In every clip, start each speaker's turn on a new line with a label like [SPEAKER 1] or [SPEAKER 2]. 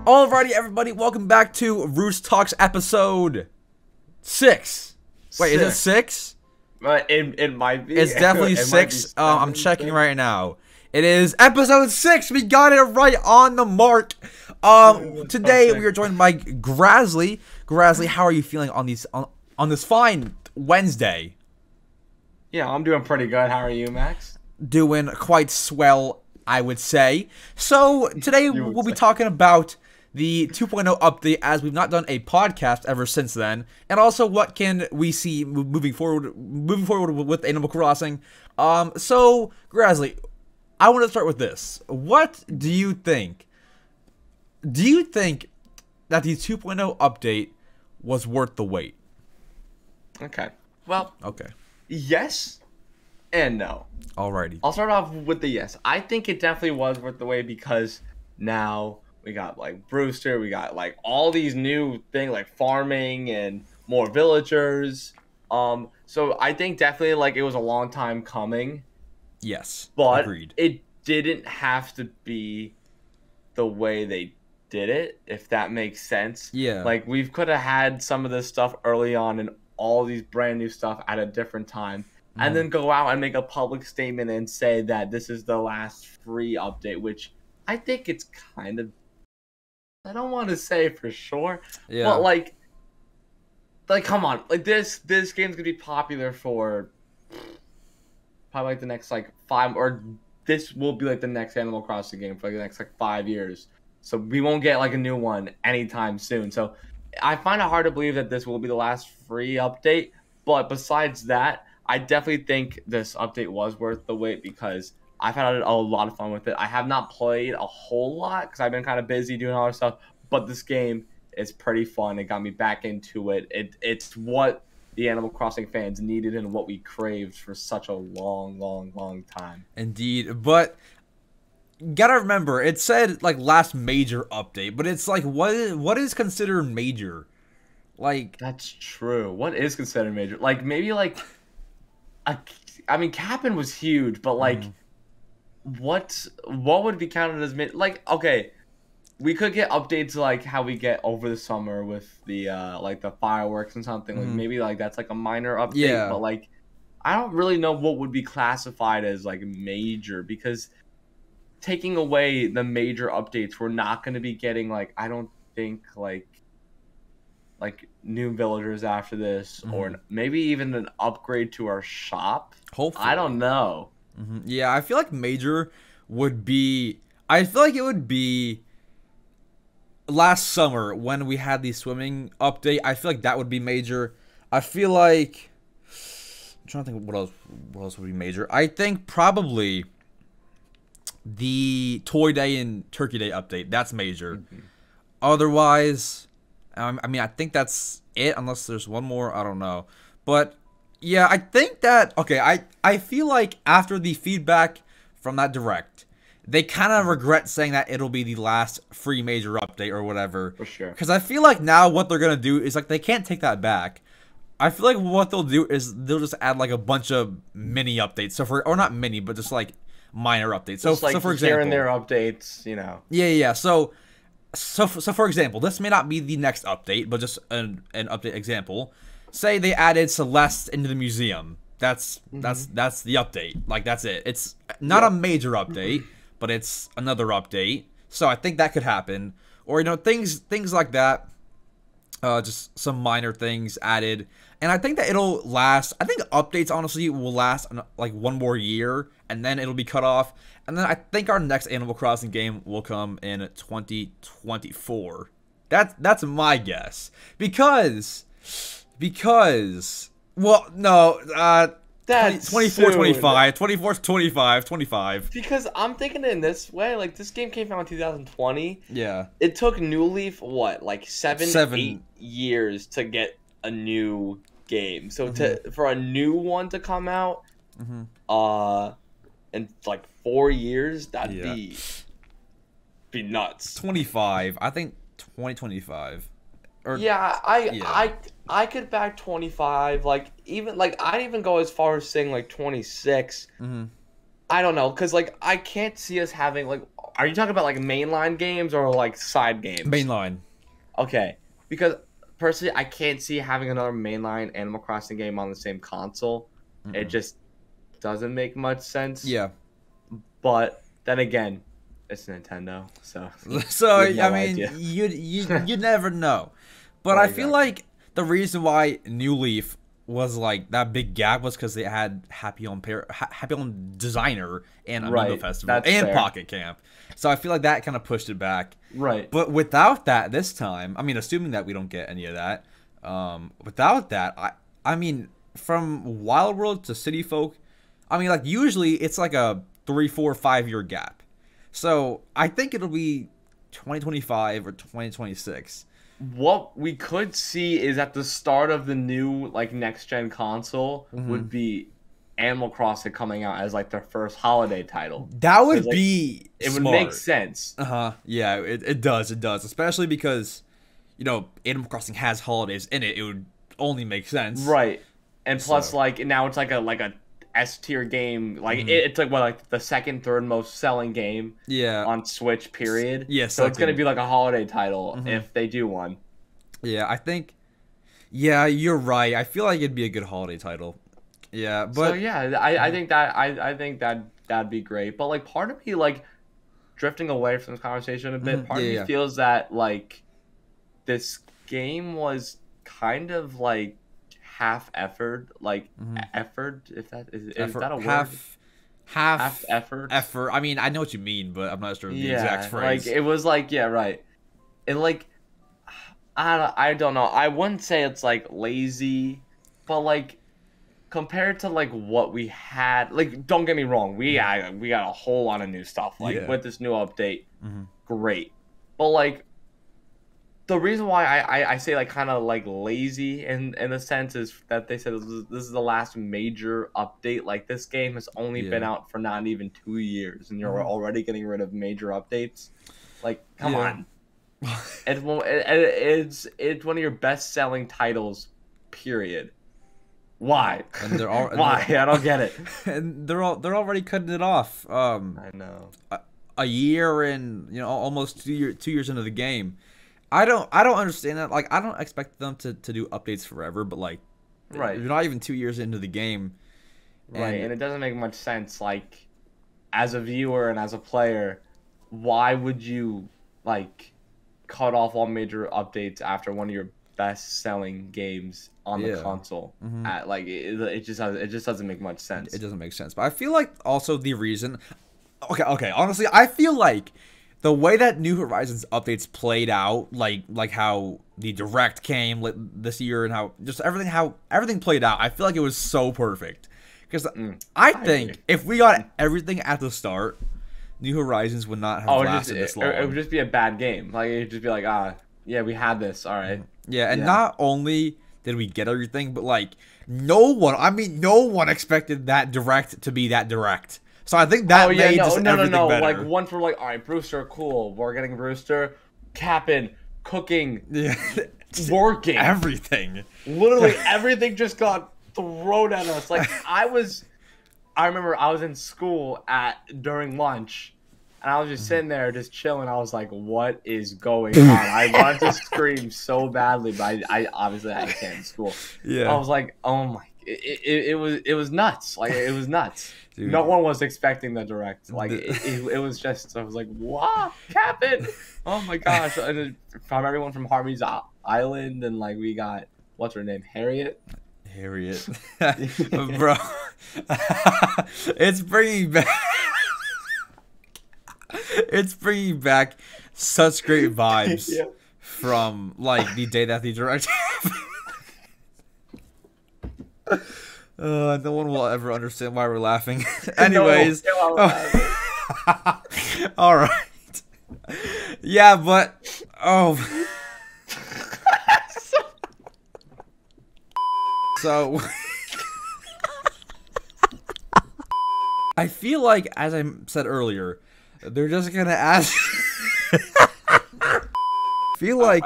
[SPEAKER 1] Alrighty, everybody, welcome back to Roost Talks episode 6. Wait, is it 6?
[SPEAKER 2] It might be.
[SPEAKER 1] It's definitely
[SPEAKER 2] It
[SPEAKER 1] 6.
[SPEAKER 2] might be
[SPEAKER 1] I'm checking right now. It is episode 6. We got it right on the mark. Today we are joined by Grasley. Grasley, how are you feeling on this fine Wednesday?
[SPEAKER 2] Yeah, I'm doing pretty good. How are you, Max?
[SPEAKER 1] Doing quite swell, I would say. So today we'll be talking about the 2.0 update, as we've not done a podcast ever since then, and also what can we see moving forward with Animal Crossing. So Grasley, I want to start with this. What do you think? Do you think that the 2.0 update was worth the wait?
[SPEAKER 2] Okay. Well.
[SPEAKER 1] Okay.
[SPEAKER 2] Yes and no.
[SPEAKER 1] Alrighty.
[SPEAKER 2] I'll start off with the yes. I think it definitely was worth the wait because now we got like Brewster, we got like all these new things like farming and more villagers. So I think definitely like it was a long time coming.
[SPEAKER 1] Yes.
[SPEAKER 2] But
[SPEAKER 1] agreed.
[SPEAKER 2] It didn't have to be the way they did it, if that makes sense.
[SPEAKER 1] Yeah.
[SPEAKER 2] Like we could have had some of this stuff early on and all these brand new stuff at a different time. And then go out and make a public statement and say that this is the last free update, which I think it's kind of, I don't want to say for sure, but like come on, like this game's gonna be popular for probably like the next like 5, or this will be like the next Animal Crossing game for like the next like 5 years. So we won't get like a new one anytime soon. So I find it hard to believe that this will be the last free update. But besides that, I definitely think this update was worth the wait because I've had a lot of fun with it. I have not played a whole lot because I've been kind of busy doing other stuff. But this game is pretty fun. It got me back into it. It's what the Animal Crossing fans needed and what we craved for such a long time.
[SPEAKER 1] Indeed. But you gotta remember, it said like last major update, but it's like what is considered major? Like,
[SPEAKER 2] that's true. What is considered major? Like maybe like I mean, Cap'n was huge, but like, what would be counted as like? Okay, we could get updates like how we get over the summer with the like the fireworks and something. Like maybe like that's like a minor update.
[SPEAKER 1] Yeah.
[SPEAKER 2] But like, I don't really know what would be classified as like major because taking away the major updates, we're not going to be getting like, I don't think like new villagers after this, or maybe even an upgrade to our shop.
[SPEAKER 1] Hopefully.
[SPEAKER 2] I don't know.
[SPEAKER 1] Yeah, I feel like major would be, I feel like it would be last summer when we had the swimming update. I feel like that would be major. I feel like, I'm trying to think what else would be major. I think probably the Toy Day and Turkey Day update. That's major. Otherwise, I mean, I think that's it, unless there's one more. I don't know. But, yeah, I think that, okay, I feel like after the feedback from that direct, they kind of regret saying that it'll be the last free major update or whatever.
[SPEAKER 2] For sure.
[SPEAKER 1] Because I feel like now what they're going to do is, like, they can't take that back. I feel like what they'll do is they'll just add, like, a bunch of mini updates. So or not mini, but just, like, minor updates. So,
[SPEAKER 2] just like
[SPEAKER 1] for example,
[SPEAKER 2] here and there updates, you know.
[SPEAKER 1] Yeah. So for example, this may not be the next update, but just an update example. Say they added Celeste into the museum. That's the update. Like, that's it. It's not a major update, but it's another update. So I think that could happen. Or, you know, things like that. Just some minor things added. And I think that it'll last. I think updates, honestly, will last like 1 more year, and then it'll be cut off. And then I think our next Animal Crossing game will come in 2024. That's my guess. Because well, no,
[SPEAKER 2] that's
[SPEAKER 1] 24, 25, 24, 25, 25.
[SPEAKER 2] Because I'm thinking in this way, like this game came out in 2020.
[SPEAKER 1] Yeah.
[SPEAKER 2] It took New Leaf what, like 8 years to get a new game. So for a new one to come out, in like 4 years, that'd be nuts.
[SPEAKER 1] 25. I think 2025.
[SPEAKER 2] Yeah, I could back 25. Like even like I'd even go as far as saying like 26. I don't know, cause like I can't see us having like are you talking about like mainline games or like side games?
[SPEAKER 1] Mainline.
[SPEAKER 2] Okay, because personally, I can't see having another mainline Animal Crossing game on the same console. It just doesn't make much sense.
[SPEAKER 1] Yeah.
[SPEAKER 2] But then again, it's Nintendo, so
[SPEAKER 1] I mean, you never know. But I feel like the reason why New Leaf was like that big gap was because they had Happy on Designer and Amiibo Festival and
[SPEAKER 2] fair.
[SPEAKER 1] Pocket Camp. So I feel like that kind of pushed it back.
[SPEAKER 2] Right.
[SPEAKER 1] But without that this time, I mean, assuming that we don't get any of that, without that, I mean, from Wild World to City Folk, I mean, like usually it's like a 3, 4, 5 year gap. So I think it'll be 2025 or 2026.
[SPEAKER 2] What we could see is at the start of the new like next gen console would be Animal Crossing coming out as like their first holiday title.
[SPEAKER 1] That would be
[SPEAKER 2] it
[SPEAKER 1] smart.
[SPEAKER 2] would make sense.
[SPEAKER 1] Yeah, it does, especially because, you know, Animal Crossing has holidays in it. It would only make sense.
[SPEAKER 2] Right. And plus like now it's like a S tier game. Like it's like like the second, third most selling game on Switch, period.
[SPEAKER 1] Yeah,
[SPEAKER 2] so it's gonna be like a holiday title if they do one.
[SPEAKER 1] Yeah, I think you're right. I feel like it'd be a good holiday title. Yeah, but
[SPEAKER 2] so yeah, I think that that'd be great. But like part of me like drifting away from this conversation a bit, part of me feels that like this game was kind of like half effort, like effort, if that is that a word? Half effort.
[SPEAKER 1] I mean, I know what you mean, but I'm not sure the exact phrase.
[SPEAKER 2] Like it was like right. And like I don't know. I wouldn't say it's like lazy, but like compared to like what we had, like don't get me wrong, we got a whole lot of new stuff like with this new update. Great. But like the reason why I say like kind of like lazy in a sense is that they said this is the last major update. Like this game has only been out for not even 2 years, and you're already getting rid of major updates. Like, come on. It's one of your best selling titles, period. Why?
[SPEAKER 1] And they're all
[SPEAKER 2] why? I don't get it.
[SPEAKER 1] And they're already cutting it off.
[SPEAKER 2] I know.
[SPEAKER 1] A year and almost 2 years into the game. I don't understand that. Like, I don't expect them to do updates forever, but like, you're not even 2 years into the game,
[SPEAKER 2] and it doesn't make much sense. Like, as a viewer and as a player, why would you like cut off all major updates after one of your best-selling games on the console? At like, it just doesn't make much sense.
[SPEAKER 1] It doesn't make sense. But I feel like also the reason. Okay. Honestly, I feel like the way that New Horizons updates played out, like how the Direct came this year and how everything played out, I feel like it was so perfect. Because I think if we got everything at the start, New Horizons would not have lasted this long.
[SPEAKER 2] It would just be a bad game. Like it'd just be like, yeah, we had this, all right.
[SPEAKER 1] Yeah, and not only did we get everything, but like no one expected that Direct to be that Direct. So I think that made just everything better.
[SPEAKER 2] Like one for like, all right, Brewster, cool. We're getting Brewster, Cap'n, cooking, working,
[SPEAKER 1] everything.
[SPEAKER 2] Literally everything just got thrown at us. Like I remember I was in school during lunch, and I was just sitting there, just chilling. I was like, "What is going on?" I wanted to scream so badly, but I obviously I can't in school.
[SPEAKER 1] Yeah,
[SPEAKER 2] I was like, "Oh my." It was nuts. Like it was nuts.
[SPEAKER 1] Dude.
[SPEAKER 2] No one was expecting the Direct. Like it was just. I was like, "What, Captain?" Oh my gosh! And from everyone from Harvey's Island, and like we got what's her name, Harriet,
[SPEAKER 1] bro. It's bringing back. It's bringing back such great vibes from like the day that the Direct happened. No one will ever understand why we're laughing. Anyways, all right. Yeah, but so I feel like, as I said earlier, they're just gonna ask. Feel like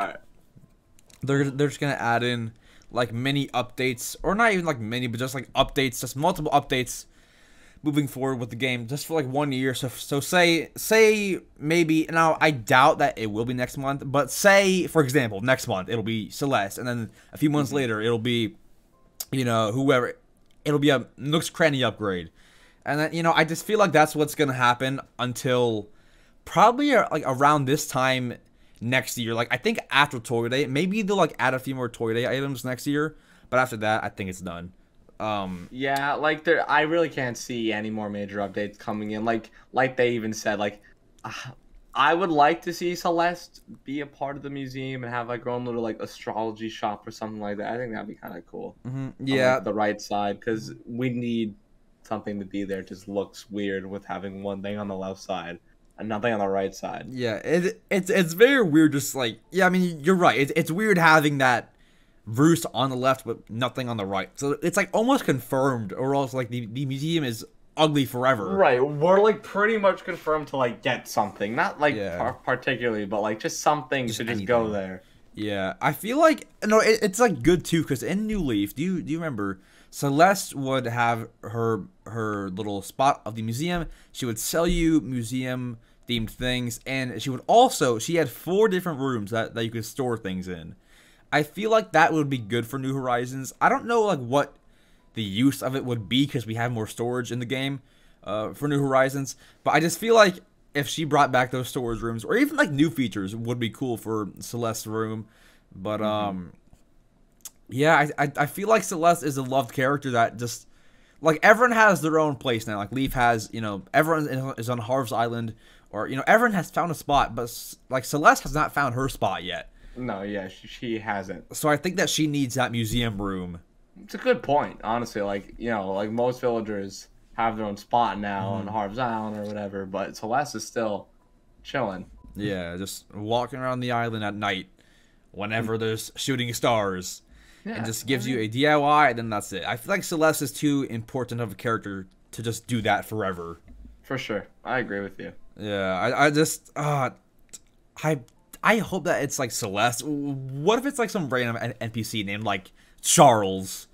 [SPEAKER 1] they're just gonna add in like mini updates, or not even like mini, but just like updates, just multiple updates moving forward with the game just for like 1 year. So say maybe, now I doubt that it will be next month, but say for example next month it'll be Celeste, and then a few months later it'll be, you know, whoever, it'll be a Nook's Cranny upgrade, and then, you know, I just feel like that's what's gonna happen until probably like around this time next year. Like I think after Toy Day, maybe they'll like add a few more Toy Day items next year, but after that I think it's done.
[SPEAKER 2] Yeah, like I really can't see any more major updates coming in. Like they even said, like, I would like to see Celeste be a part of the museum and have like her own little like astrology shop or something like that. I think that'd be kind of cool.
[SPEAKER 1] Yeah,
[SPEAKER 2] on, like, the right side, because we need something to be there. It just looks weird with having one thing on the left side and nothing on the right side.
[SPEAKER 1] Yeah, it's very weird. Just like, yeah, I mean, you're right. It's weird having that Roost on the left but nothing on the right. So it's like almost confirmed, or else like the museum is ugly forever.
[SPEAKER 2] Right, we're like pretty much confirmed to like get something, not like particularly, but like just something to just go there.
[SPEAKER 1] Yeah, I feel like it's like good too, because in New Leaf, do you remember Celeste would have her little spot of the museum. She would sell you museum themed things, and she had 4 different rooms that you could store things in. I feel like that would be good for New Horizons. I don't know like what the use of it would be, because we have more storage in the game for New Horizons. But I just feel like if she brought back those storage rooms, or even like new features, would be cool for Celeste's room. But yeah, I feel like Celeste is a loved character that just, like, everyone has their own place now. Like Leaf has, you know, everyone is on Harv's Island, or, you know, everyone has found a spot, but like Celeste has not found her spot yet.
[SPEAKER 2] No, yeah, she hasn't.
[SPEAKER 1] So I think that she needs that museum room.
[SPEAKER 2] It's a good point, honestly. Like, you know, like most villagers have their own spot now on Harv's Island or whatever, but Celeste is still chilling.
[SPEAKER 1] Yeah, just walking around the island at night whenever there's shooting stars. Yeah, and just gives you a DIY, and then that's it. I feel like Celeste is too important of a character to just do that forever.
[SPEAKER 2] For sure. I agree with you.
[SPEAKER 1] Yeah, I hope that it's like Celeste. What if it's like some random NPC named like Charles?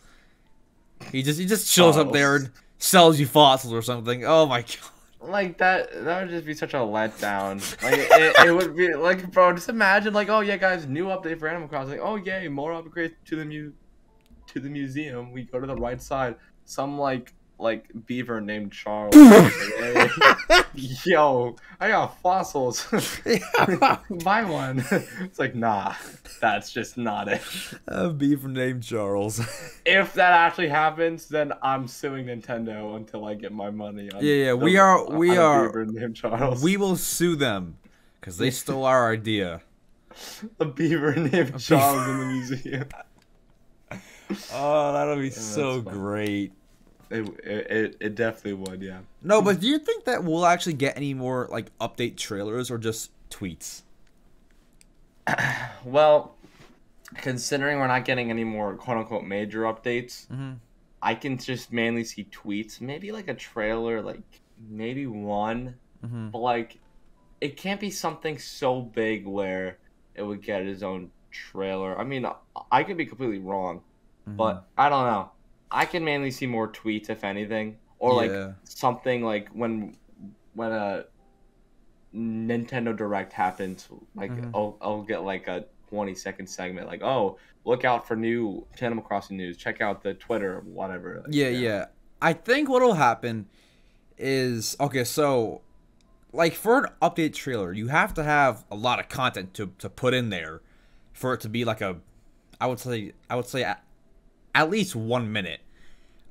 [SPEAKER 1] He just shows up there and sells you fossils or something. Oh my god.
[SPEAKER 2] Like that would just be such a letdown. Like it would be like, bro, just imagine like, oh yeah guys, new update for Animal Crossing. Oh yay, more upgrades to the museum. We go to the right side. Some like beaver named Charles. Hey, yo, I got fossils. Buy one. It's like, nah, that's just not it.
[SPEAKER 1] A beaver named Charles.
[SPEAKER 2] If that actually happens, then I'm suing Nintendo until I get my money.
[SPEAKER 1] We are.
[SPEAKER 2] Beaver named Charles.
[SPEAKER 1] We will sue them because they stole our idea.
[SPEAKER 2] A beaver named Charles in the museum.
[SPEAKER 1] Oh, that'll be so great.
[SPEAKER 2] It definitely would, yeah.
[SPEAKER 1] No, but do you think that we'll actually get any more like update trailers or just tweets?
[SPEAKER 2] Well, considering we're not getting any more quote unquote major updates, I can just mainly see tweets. Maybe like a trailer, like maybe one, but like it can't be something so big where it would get its own trailer. I mean, I could be completely wrong, but I don't know. I can mainly see more tweets, if anything, or like something like when a Nintendo Direct happens, like I'll get like a 20-second segment, like, oh, look out for new Animal Crossing news. Check out the Twitter, whatever. Like,
[SPEAKER 1] yeah. I think what'll happen is, okay, so like for an update trailer, you have to have a lot of content to put in there for it to be like I would say at least 1 minute.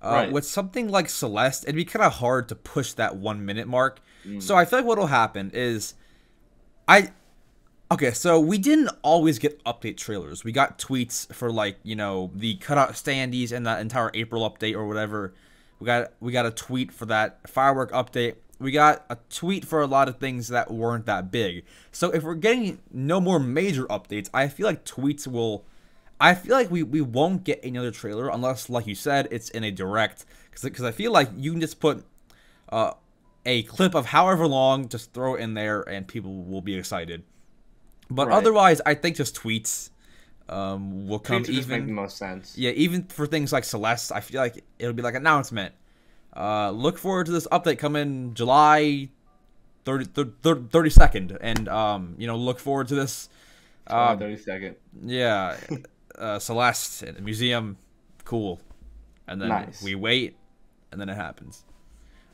[SPEAKER 1] Right. With something like Celeste, it'd be kind of hard to push that 1 minute mark. So I feel like what'll happen is, so we didn't always get update trailers. We got tweets for like, you know, the cutout standees and that entire April update or whatever. We got a tweet for that firework update. We got a tweet for a lot of things that weren't that big. So if we're getting no more major updates, I feel like tweets will. I feel like we won't get another trailer unless, like you said, it's in a direct. Because I feel like you can just put a clip of however long, just throw it in there, and people will be excited. But otherwise, I think just tweets will come.
[SPEAKER 2] Tweets just make the most sense.
[SPEAKER 1] Yeah, even for things like Celeste, I feel like it'll be like an announcement. Look forward to this update coming July 32nd, and look forward to this.
[SPEAKER 2] 32nd.
[SPEAKER 1] Yeah, Celeste in the museum, cool, and then
[SPEAKER 2] Nice.
[SPEAKER 1] we wait, and then it happens.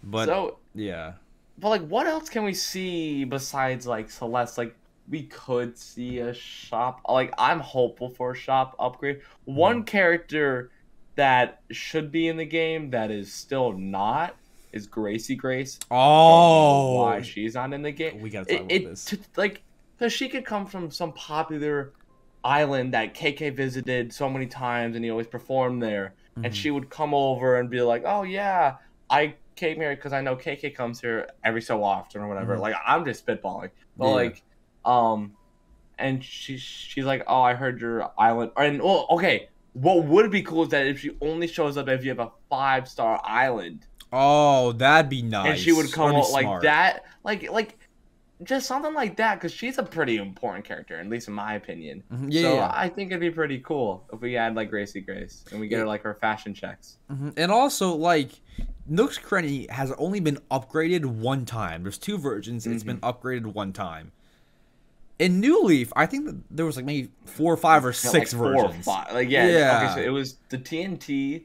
[SPEAKER 1] But
[SPEAKER 2] So,
[SPEAKER 1] yeah.
[SPEAKER 2] but like, what else can we see besides like Celeste? Like, we could see a shop. Like, I'm hopeful for a shop upgrade. One character that should be in the game that is still not is Gracie Grace.
[SPEAKER 1] Oh,
[SPEAKER 2] Why she's not in the game?
[SPEAKER 1] We gotta talk about this.
[SPEAKER 2] Like, because she could come from some popular island that KK visited so many times, and he always performed there. And she would come over and be like, "Oh yeah, I came here because I know KK comes here every so often or whatever." Like, I'm just spitballing, but and she's like, "Oh, I heard your island." And well, okay, what would be cool is that if she only shows up if you have a 5-star island.
[SPEAKER 1] Oh, that'd be nice.
[SPEAKER 2] And she would come out like
[SPEAKER 1] smart.
[SPEAKER 2] that, like just something like that, because she's a pretty important character, at least in my opinion.
[SPEAKER 1] Yeah.
[SPEAKER 2] I think it'd be pretty cool if we had like Gracie Grace and we get her like her fashion checks.
[SPEAKER 1] And also, like, Nook's Cranny has only been upgraded one time. There's 2 versions, and it's been upgraded one time. In New Leaf, I think that there was like maybe 4 or 5 or 6
[SPEAKER 2] like 4 or
[SPEAKER 1] versions.
[SPEAKER 2] 5. Like okay, so it was the TNT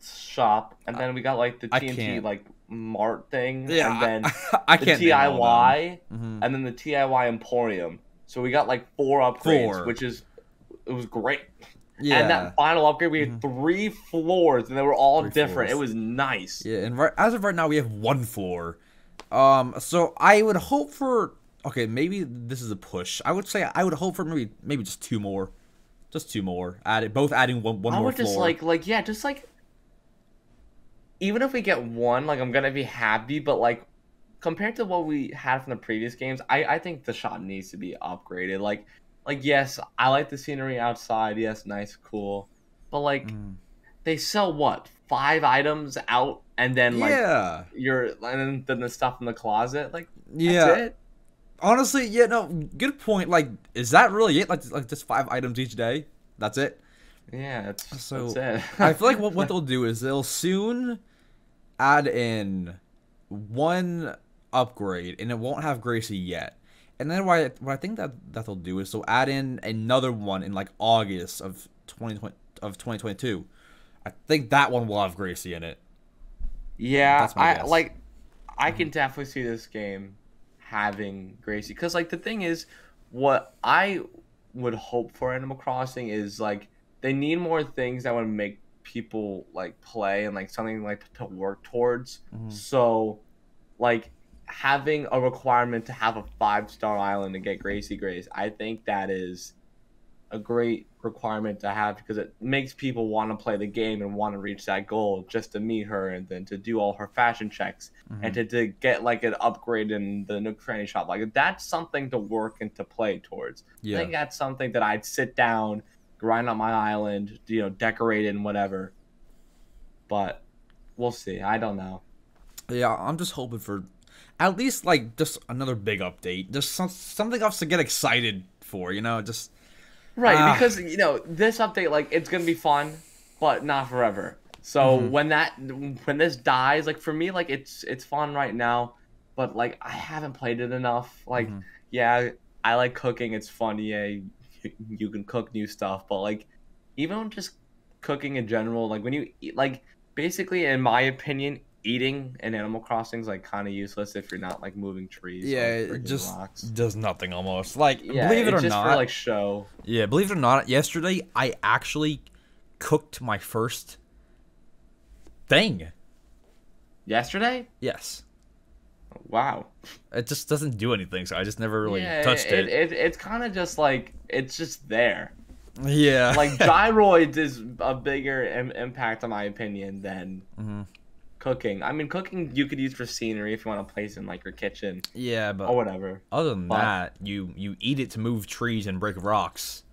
[SPEAKER 2] shop, and then we got like the TNT like mart thing, and then
[SPEAKER 1] I
[SPEAKER 2] the
[SPEAKER 1] can't name all of
[SPEAKER 2] TIY, and then the TIY Emporium. So we got like 4 upgrades, which is it was great.
[SPEAKER 1] Yeah.
[SPEAKER 2] And that final upgrade, we had 3 floors, and they were all different. It was nice.
[SPEAKER 1] Yeah, and as of right now, we have 1 floor. So I would hope for. Okay, maybe this is a push. I would say I would hope for maybe just 2 more, just 2 more. Both adding one more floor.
[SPEAKER 2] I would just like even if we get 1, like I'm gonna be happy. But like compared to what we had from the previous games, I think the shop needs to be upgraded. Like yes, I like the scenery outside. Yes, nice, cool. But like they sell what 5 items out, and then like and then the stuff in the closet. Like that's it.
[SPEAKER 1] Honestly, yeah, no, good point. Like, is that really it? Like just 5 items each day? That's it?
[SPEAKER 2] Yeah, that's it.
[SPEAKER 1] I feel like what they'll do is they'll soon add in 1 upgrade, and it won't have Gracie yet. And then what I think that they'll do is they'll add in another one in like August of 2022. I think that one will have Gracie in it.
[SPEAKER 2] Yeah,
[SPEAKER 1] That's my guess.
[SPEAKER 2] I can definitely see this game having Gracie, because like the thing is, what I would hope for Animal Crossing is like they need more things that would make people like play, and like something like to work towards. So like having a requirement to have a 5-star island to get Gracie Grace, I think that is a great requirement to have, because it makes people want to play the game and want to reach that goal just to meet her, and then to do all her fashion checks, and to get like an upgrade in the Nook Cranny shop. Like that's something to work and to play towards. I think that's something that I'd sit down, grind up my island, decorate it and whatever. But we'll see. I don't know.
[SPEAKER 1] Yeah, I'm just hoping for at least like just another big update, just something else to get excited for. Just.
[SPEAKER 2] Right, because this update, like, it's gonna be fun, but not forever. So when this dies, like for me, like it's fun right now, but like I haven't played it enough. Like, yeah, I like cooking; it's fun. Yeah, you can cook new stuff, but like even just cooking in general, like when you eat, like basically, in my opinion, eating in Animal Crossing is like kind of useless if you're not like moving trees.
[SPEAKER 1] Yeah, it just does nothing almost. Like, believe it or
[SPEAKER 2] just
[SPEAKER 1] not,
[SPEAKER 2] for like show.
[SPEAKER 1] Yeah, believe it or not, yesterday I actually cooked my first thing.
[SPEAKER 2] Yesterday?
[SPEAKER 1] Yes.
[SPEAKER 2] Wow.
[SPEAKER 1] It just doesn't do anything, so I just never really touched
[SPEAKER 2] it. It's kind of just like it's just there.
[SPEAKER 1] Yeah.
[SPEAKER 2] Like gyroids is a bigger impact, in my opinion, than cooking. I mean, cooking you could use for scenery if you want to place in like your kitchen.
[SPEAKER 1] Yeah, but
[SPEAKER 2] or whatever.
[SPEAKER 1] Other than that, you eat it to move trees and break rocks.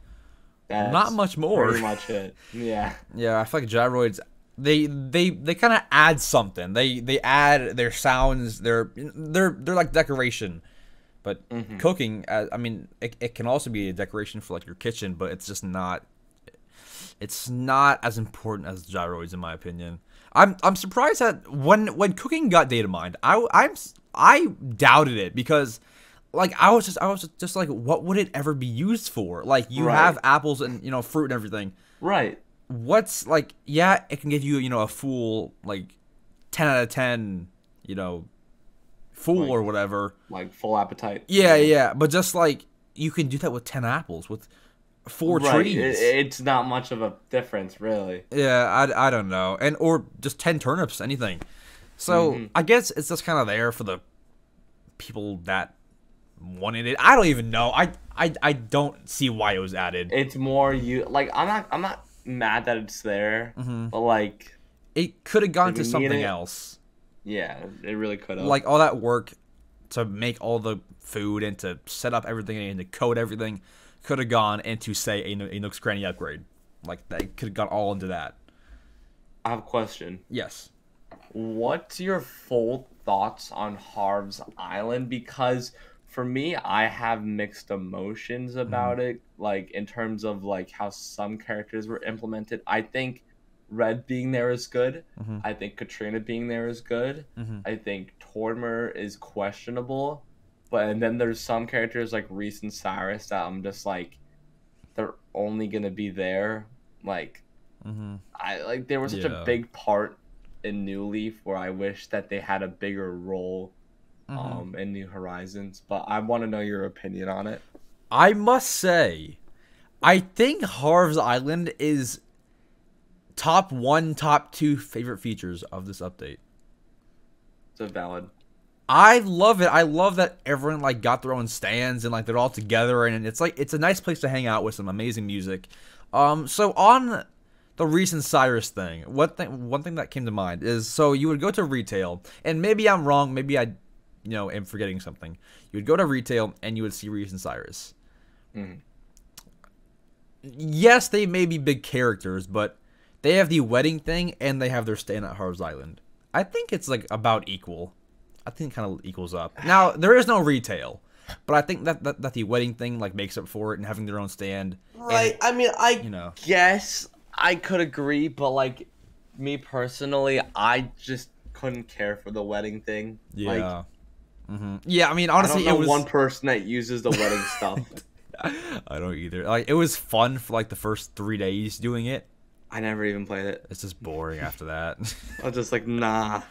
[SPEAKER 2] That's
[SPEAKER 1] not much more.
[SPEAKER 2] Pretty much it. Yeah.
[SPEAKER 1] Yeah, I feel like gyroids. They kind of add something. They add their sounds. They're like decoration. But cooking, I mean, it can also be a decoration for like your kitchen, but it's just not. It's not as important as gyroids, in my opinion. I'm surprised that when cooking got data mined, I doubted it because like I was just like, what would it ever be used for? Like you have apples and fruit and everything.
[SPEAKER 2] Right.
[SPEAKER 1] What's like, yeah, it can give you a full like 10 out of 10, full or whatever.
[SPEAKER 2] Like full appetite.
[SPEAKER 1] Yeah, but just like you can do that with 10 apples with 4 trees.
[SPEAKER 2] It's not much of a difference, really.
[SPEAKER 1] Yeah, I don't know. Or just 10 turnips, anything. So, I guess it's just kind of there for the people that wanted it. I don't even know. I don't see why it was added.
[SPEAKER 2] It's more I'm not mad that it's there, but like
[SPEAKER 1] it could have gone to something else.
[SPEAKER 2] Yeah, it really could have.
[SPEAKER 1] Like all that work to make all the food and to set up everything and to code everything could have gone into, say, a Nook's Cranny upgrade. Like that could have gone all into that.
[SPEAKER 2] I have a question.
[SPEAKER 1] Yes.
[SPEAKER 2] What's your full thoughts on Harv's Island? Because for me, I have mixed emotions about it. Like in terms of like how some characters were implemented. I think Red being there is good. I think Katrina being there is good. I think Tortimer is questionable. And then there's some characters like Reese and Cyrus that I'm just like, they're only gonna be there. Like, there was such a big part in New Leaf where I wish that they had a bigger role in New Horizons. But I want to know your opinion on it.
[SPEAKER 1] I must say, I think Harv's Island is top 1, top 2 favorite features of this update.
[SPEAKER 2] So valid.
[SPEAKER 1] I love it. I love that everyone like got their own stands and like they're all together, and it's like it's a nice place to hang out with some amazing music. So on the recent Cyrus thing, one thing that came to mind is, so you would go to retail, and maybe I'm wrong, maybe I am forgetting something. You would go to retail and you would see Reese and Cyrus. Yes, they may be big characters, but they have the wedding thing and they have their stand at Harv's Island. I think it's like about equal. I think it kind of equals up. Now, there is no retail, but I think that the wedding thing like makes up for it and having their own stand.
[SPEAKER 2] Right. And, I mean, I guess I could agree, but like me personally, I just couldn't care for the wedding thing.
[SPEAKER 1] Yeah. Yeah, I mean, honestly,
[SPEAKER 2] I don't know
[SPEAKER 1] it was
[SPEAKER 2] one person that uses the wedding stuff.
[SPEAKER 1] I don't either. Like, it was fun for like the first 3 days doing it.
[SPEAKER 2] I never even played it.
[SPEAKER 1] It's just boring after that.
[SPEAKER 2] I was just like, nah.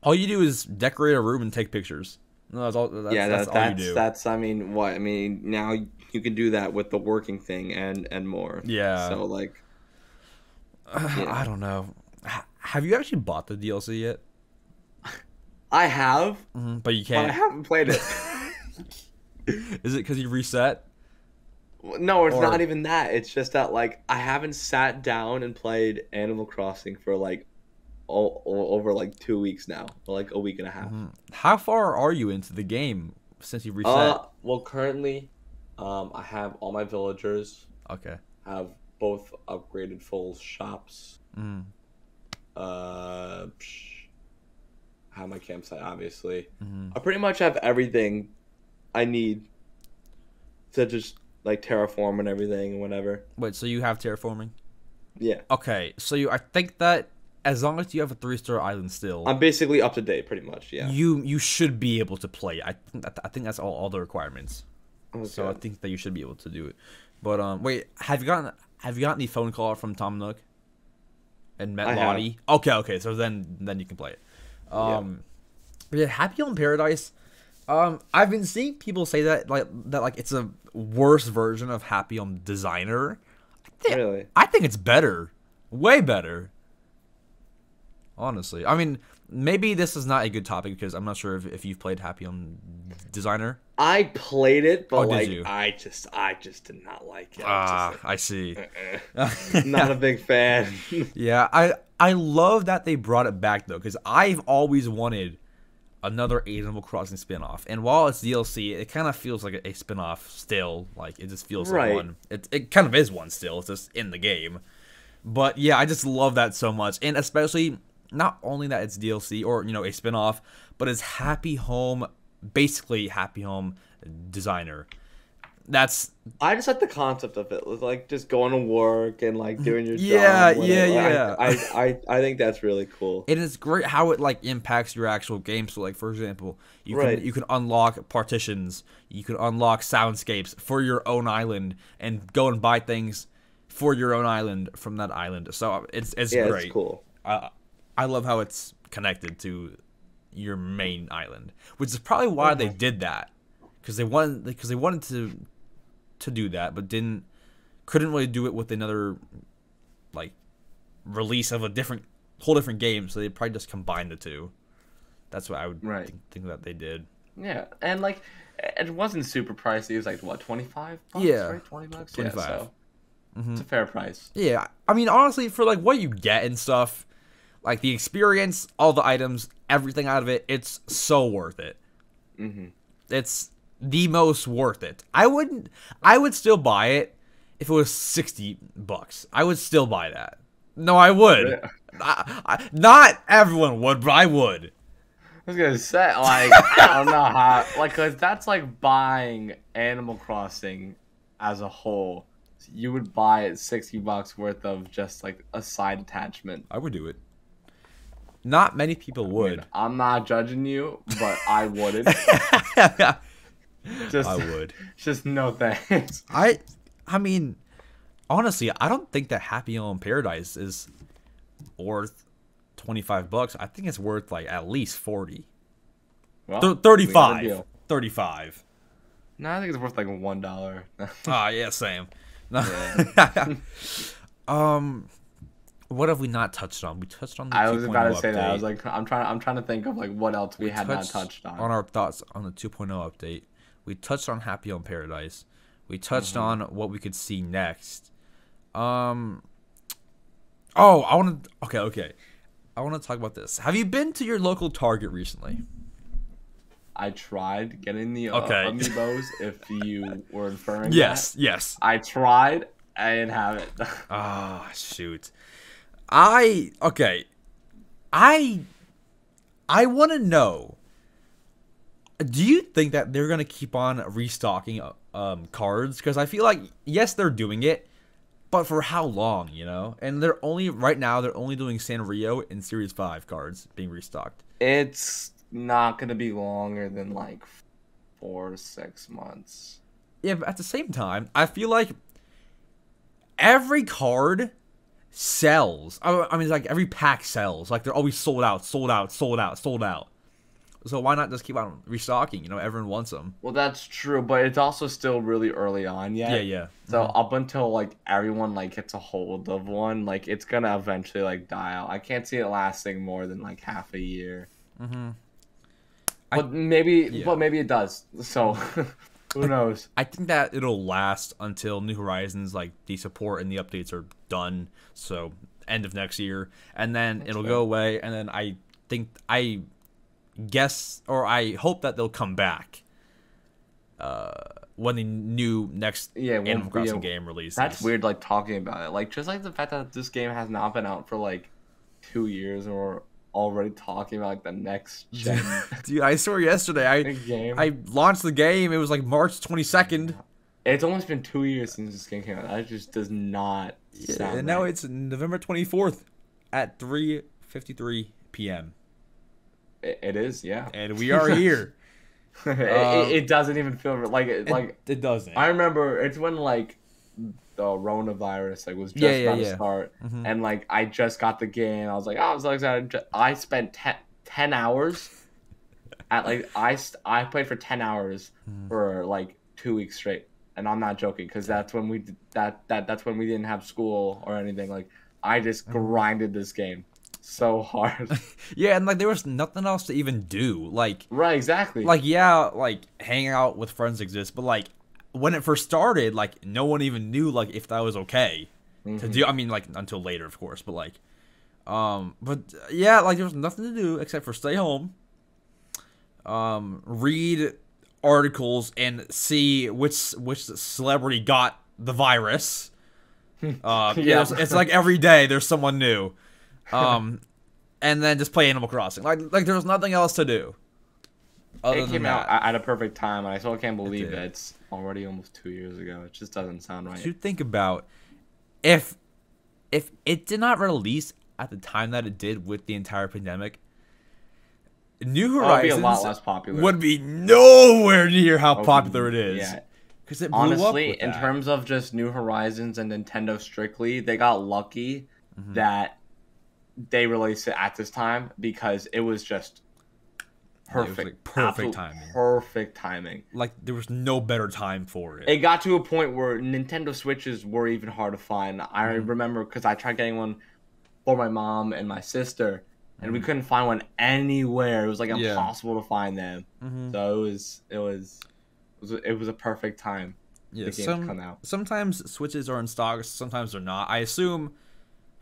[SPEAKER 1] All you do is decorate a room and take pictures. No, that's all. That's all you do.
[SPEAKER 2] I mean, what? I mean, now you can do that with the working thing and more.
[SPEAKER 1] Yeah.
[SPEAKER 2] So like,
[SPEAKER 1] I don't know. Have you actually bought the DLC yet?
[SPEAKER 2] I have,
[SPEAKER 1] but you can't.
[SPEAKER 2] But I haven't played it.
[SPEAKER 1] Is it because you reset?
[SPEAKER 2] No, it's not even that. It's just that like I haven't sat down and played Animal Crossing for like over like 2 weeks now, or like a week and a half.
[SPEAKER 1] How far are you into the game since you reset?
[SPEAKER 2] Well, currently, I have all my villagers.
[SPEAKER 1] Okay.
[SPEAKER 2] Have both upgraded full shops. Have my campsite, obviously. I pretty much have everything I need to just like terraform and everything and whatever.
[SPEAKER 1] Wait, so you have terraforming? Yeah. Okay, so I think that as long as you have a 3-star island still,
[SPEAKER 2] I'm basically up to date, pretty much. Yeah.
[SPEAKER 1] You should be able to play. I think that's all the requirements. Okay. So I think that you should be able to do it. But wait, have you gotten the phone call from Tom Nook and met Lottie? Okay. So then you can play it. Yeah, Happy Home Paradise. I've been seeing people say that it's a worse version of Happy Home Designer.
[SPEAKER 2] Really?
[SPEAKER 1] I think it's better, way better. Honestly, I mean, maybe this is not a good topic because I'm not sure if you've played Happy Home Designer.
[SPEAKER 2] I played it, but
[SPEAKER 1] did you?
[SPEAKER 2] I just did not like it.
[SPEAKER 1] I see.
[SPEAKER 2] Not a big fan.
[SPEAKER 1] Yeah, I love that they brought it back though, because I've always wanted another Animal Crossing spinoff, and while it's DLC, it kind of feels like a spinoff still. Like it just feels like one. It kind of is one still. It's just in the game. But yeah, I just love that so much, and especially not only that it's DLC or a spinoff, but it's Happy Home, basically Happy Home Designer. that's
[SPEAKER 2] I just like the concept of it, like just going to work and like doing your
[SPEAKER 1] yeah,
[SPEAKER 2] job.
[SPEAKER 1] yeah.
[SPEAKER 2] I think that's really cool.
[SPEAKER 1] And it's great how it like impacts your actual game. So like for example,
[SPEAKER 2] Right.
[SPEAKER 1] you can unlock partitions, you can unlock soundscapes for your own island, and go and buy things for your own island from that island. So it's
[SPEAKER 2] Yeah,
[SPEAKER 1] great.
[SPEAKER 2] it's cool.
[SPEAKER 1] I love how it's connected to your main island, which is probably why they did that, because they wanted to do that, but couldn't really do it with another like release of a whole different game. So they probably just combined the two. That's what I would think that they did.
[SPEAKER 2] Yeah, and like it wasn't super pricey. It was like what, $25?
[SPEAKER 1] Yeah,
[SPEAKER 2] right? $20.
[SPEAKER 1] 25.
[SPEAKER 2] Yeah, so it's a fair price.
[SPEAKER 1] Yeah, I mean honestly, for like what you get and stuff, like the experience, all the items, everything out of it, it's so worth it. It's the most worth it. I would still buy it if it was $60. I would still buy that. No, I would. Not everyone would, but I would.
[SPEAKER 2] I was gonna say, like, I don't know how, like, cause that's like buying Animal Crossing as a whole. You would buy it $60 worth of just like a side attachment.
[SPEAKER 1] I would do it. Not many people would.
[SPEAKER 2] I mean, I'm not judging you, but I wouldn't. Just,
[SPEAKER 1] I would.
[SPEAKER 2] Just no thanks.
[SPEAKER 1] I mean, honestly, I don't think that Happy Home Paradise is worth $25. I think it's worth like at least 40.
[SPEAKER 2] Well,
[SPEAKER 1] 35. 35.
[SPEAKER 2] No, I think it's worth like $1.
[SPEAKER 1] Yeah, same.
[SPEAKER 2] Yeah.
[SPEAKER 1] What have we not touched on? We touched on the
[SPEAKER 2] I was about to say
[SPEAKER 1] update.
[SPEAKER 2] that. I was like, I'm trying to think of like what else we had not touched on.
[SPEAKER 1] On our thoughts on the 2.0 update. We touched on Happy Home Paradise. We touched on what we could see next. Okay. I want to talk about this. Have you been to your local Target recently?
[SPEAKER 2] I tried getting the amiibos. If you were inferring
[SPEAKER 1] yes.
[SPEAKER 2] I tried. I didn't have it.
[SPEAKER 1] Shoot. I want to know. Do you think that they're gonna keep on restocking cards? Because I feel like yes, they're doing it, but for how long, you know? And they're only doing Sanrio and Series 5 cards being restocked.
[SPEAKER 2] It's not gonna be longer than like 4 to 6 months.
[SPEAKER 1] Yeah, but at the same time, I feel like every card sells. I mean, like every pack sells. Like they're always sold out. So why not just keep on restocking? You know, everyone wants them.
[SPEAKER 2] Well, that's true, but it's also still really early on yet.
[SPEAKER 1] Yeah.
[SPEAKER 2] So up until like everyone like gets a hold of one, like it's gonna eventually like die out. I can't see it lasting more than like half a year. But maybe it does. So who knows?
[SPEAKER 1] I think that it'll last until New Horizons, like the support and the updates are done. So end of next year, and then it'll go away. And then I hope that they'll come back when the new next Animal Crossing game releases.
[SPEAKER 2] That's weird, like talking about it, like just like the fact that this game has not been out for like 2 years, and we're already talking about like the next gen.
[SPEAKER 1] Dude, I swear yesterday I launched the game. It was like March 22nd.
[SPEAKER 2] It's almost been 2 years since this game came out. That just does not sound
[SPEAKER 1] and now it's November 24th at 3:53 p.m.
[SPEAKER 2] It is, yeah.
[SPEAKER 1] And we are here.
[SPEAKER 2] It doesn't even feel like it.
[SPEAKER 1] It doesn't.
[SPEAKER 2] I remember it's when like the coronavirus like was just about to start, and like I just got the game. I was like, oh, I was so excited. I spent 10 hours at like I played for 10 hours for like 2 weeks straight, and I'm not joking because that's when we that's when we didn't have school or anything. Like I just grinded this game so hard.
[SPEAKER 1] Yeah, and like there was nothing else to even do. Like
[SPEAKER 2] right, exactly.
[SPEAKER 1] Like like hanging out with friends exists, but like when it first started, like no one even knew like if that was okay to do. I mean, like until later, of course, but like, but yeah, like there was nothing to do except for stay home, read articles and see which celebrity got the virus. It's like every day there's someone new. And then just play Animal Crossing. Like there was nothing else to do. other
[SPEAKER 2] It
[SPEAKER 1] than
[SPEAKER 2] came out
[SPEAKER 1] that,
[SPEAKER 2] at a perfect time, and I still can't believe
[SPEAKER 1] did.
[SPEAKER 2] it's already almost 2 years ago. It just doesn't sound right.
[SPEAKER 1] you think about if it did not release at the time that it did with the entire pandemic, New
[SPEAKER 2] It would be a
[SPEAKER 1] Horizons
[SPEAKER 2] lot less popular.
[SPEAKER 1] would be nowhere near how popular it is.
[SPEAKER 2] Yeah.
[SPEAKER 1] Because it blew up
[SPEAKER 2] Honestly,
[SPEAKER 1] with
[SPEAKER 2] in
[SPEAKER 1] that.
[SPEAKER 2] terms of just New Horizons and Nintendo strictly, they got lucky
[SPEAKER 1] Mm-hmm.
[SPEAKER 2] that they released it at this time because it was just
[SPEAKER 1] It was,
[SPEAKER 2] perfect.
[SPEAKER 1] like, perfect
[SPEAKER 2] Absolute
[SPEAKER 1] timing.
[SPEAKER 2] Perfect timing.
[SPEAKER 1] Like there was no better time for it.
[SPEAKER 2] It got to a point where Nintendo Switches were even hard to find. I
[SPEAKER 1] Mm-hmm.
[SPEAKER 2] remember because I tried getting one for my mom and my sister, and we
[SPEAKER 1] Mhm.
[SPEAKER 2] couldn't find one anywhere. It was like
[SPEAKER 1] Yeah.
[SPEAKER 2] impossible to find them.
[SPEAKER 1] Mhm.
[SPEAKER 2] So it was a perfect time.
[SPEAKER 1] Yeah,
[SPEAKER 2] the games come out.
[SPEAKER 1] sometimes Switches are in stock, sometimes they're not. I assume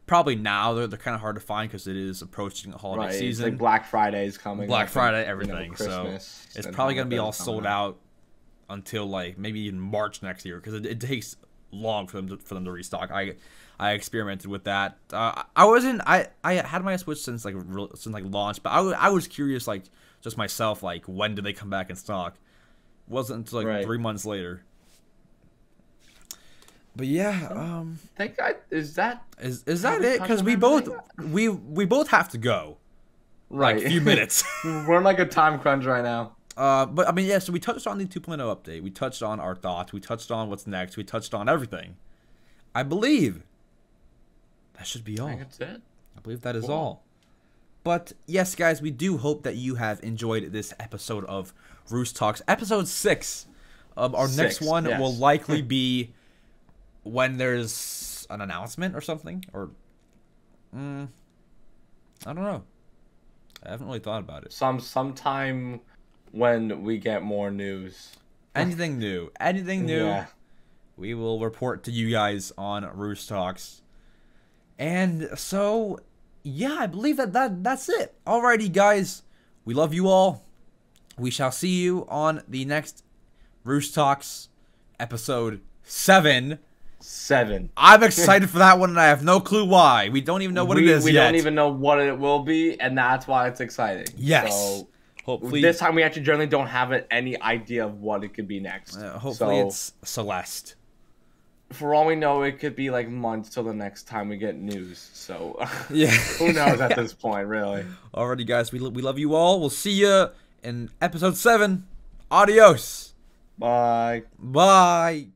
[SPEAKER 1] probably now they're kind of hard to find because it is approaching the holiday
[SPEAKER 2] Right, it's
[SPEAKER 1] season.
[SPEAKER 2] like Black Friday is coming.
[SPEAKER 1] Black
[SPEAKER 2] up
[SPEAKER 1] Friday,
[SPEAKER 2] and,
[SPEAKER 1] everything. So
[SPEAKER 2] Christmas
[SPEAKER 1] it's
[SPEAKER 2] and
[SPEAKER 1] probably gonna be all
[SPEAKER 2] holidays coming
[SPEAKER 1] sold
[SPEAKER 2] up.
[SPEAKER 1] out until like maybe even March next year because it takes long for them to restock. I experimented with that. I had my Switch since like launch, but I was curious like just myself like when did they come back in stock? Wasn't until like
[SPEAKER 2] Right.
[SPEAKER 1] 3 months later. But yeah,
[SPEAKER 2] Is that
[SPEAKER 1] is
[SPEAKER 2] How
[SPEAKER 1] that
[SPEAKER 2] we
[SPEAKER 1] it?
[SPEAKER 2] touch
[SPEAKER 1] Because
[SPEAKER 2] on
[SPEAKER 1] we both
[SPEAKER 2] everything?
[SPEAKER 1] we both have to go.
[SPEAKER 2] right?
[SPEAKER 1] Like a few minutes.
[SPEAKER 2] We're in like a time crunch right now.
[SPEAKER 1] But I mean, yeah. So we touched on the 2.0 update. We touched on our thoughts. We touched on what's next. We touched on everything. I believe that should be all.
[SPEAKER 2] I think that's it.
[SPEAKER 1] I believe that is
[SPEAKER 2] Cool.
[SPEAKER 1] all. But yes, guys, we do hope that you have enjoyed this episode of Roost Talks, episode 6. Our next
[SPEAKER 2] 6,
[SPEAKER 1] one
[SPEAKER 2] yes.
[SPEAKER 1] will likely be when there's an announcement or something, or I don't know. I haven't really thought about it.
[SPEAKER 2] Sometime when we get more news.
[SPEAKER 1] Anything new? Anything new?
[SPEAKER 2] Yeah.
[SPEAKER 1] We will report to you guys on Roost Talks. And so, yeah, I believe that's it. Alrighty, guys. We love you all. We shall see you on the next Roost Talks, episode 7.
[SPEAKER 2] 7.
[SPEAKER 1] I'm excited for that one, and I have no clue why. We don't even know what it is
[SPEAKER 2] We
[SPEAKER 1] yet.
[SPEAKER 2] don't even know what it will be, and that's why it's exciting.
[SPEAKER 1] Yes.
[SPEAKER 2] So
[SPEAKER 1] Hopefully,
[SPEAKER 2] this time we actually generally don't have any idea of what it could be next.
[SPEAKER 1] hopefully
[SPEAKER 2] So,
[SPEAKER 1] it's Celeste.
[SPEAKER 2] for all we know, it could be like months till the next time we get news. So
[SPEAKER 1] Yeah.
[SPEAKER 2] who knows at this point, really?
[SPEAKER 1] Alrighty, guys. We love you all. We'll see you in episode 7. Adios.
[SPEAKER 2] Bye.
[SPEAKER 1] Bye.